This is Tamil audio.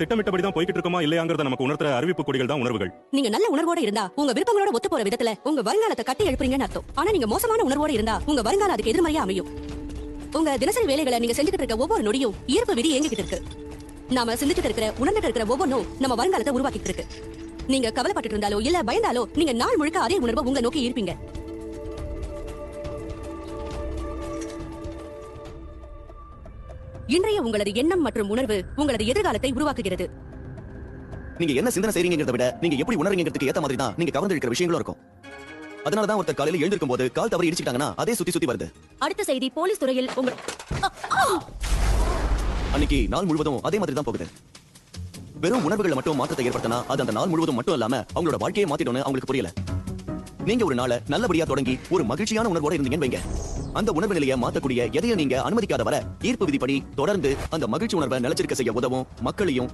திட்டமிட்டபடி தான் போய்கிட்டு இருக்கோமா இல்லையாங்கிறத நமக்கு உணர்த்துற அறிவிப்பு கொடிகள் தான் உணர்வுகள். நீங்க நல்ல உணர்வோட இருந்தா உங்க விருப்பங்களோட ஒத்து போற விதத்துல உங்க வருங்காலத்தை கட்டி எழுப்புறீங்கன்னு அர்த்தம். ஆனா நீங்க மோசமான உணர்வோட இருந்தா உங்க வருங்காலம் அதுக்கு எதிர்மறையா அமையும். உங்க தினசரி வேலைகளை நீங்க செஞ்சுட்டு இருக்க ஒவ்வொரு நொடியும் ஈர்ப்பு விதி இயங்கிட்டு இருக்கு. நாம சிந்திச்சுட்டு இருக்கிற உணர்ந்துட்டு இருக்கிற ஒவ்வொன்றும் நம்ம வருங்காலத்தை உருவாக்கிட்டு இருக்கு. நீங்க கவலைப்பட்டு இருந்தாலோ இல்ல பயந்தாலோ நீங்க நாள் முழுக்க அதே உணர்வை உங்களை நோக்கி ஈர்ப்பீங்க. இன்றைய உங்களது எண்ணம் மற்றும் உணர்வு உங்களது எதிர்காலத்தை உருவாக்குகிறது. நீங்க என்ன சிந்தனை செய்றீங்கிறத விட நீங்க எப்படி உணர்றீங்கிறதுக்கு ஏத்த மாதிரி தான் நீங்க கவர்ந்து இருக்கிற விஷயங்களும் இருக்கும். அதனால தான் ஒருத்தர் காலையில எழுந்திருக்கும் போது கால் தவறி இடிச்சிட்டாங்கன்னா அதே சுத்தி சுத்தி வருது. அடுத்த செய்தி, போலீஸ் துறையில் உங்கள் அன்னைக்கு நாள் முழுவதும் அதே மாதிரி தான் போகுது. வெறும் உணர்வுகளை மட்டும் மாற்றத்தை ஏற்படுத்தினா அது அந்த நாள் முழுவதும் மட்டும் இல்லாம அவங்களோட வாழ்க்கையை மாத்திடும்னு அவங்களுக்கு புரியல. நீங்க ஒரு நாளை நல்லபடியா தொடங்கி ஒரு மகிழ்ச்சியான உணர்வோட இருந்தீங்கன்னு வைங்க. அந்த உணர்வு நிலையை மாத்தக்கூடிய எதையும் நீங்க அனுமதிக்காத வர ஈர்ப்பு விதிப்படி தொடர்ந்து அந்த மகிழ்ச்சி உணர்வை நிலைச்சிருக்க செய்ய உதவும் மக்களையும்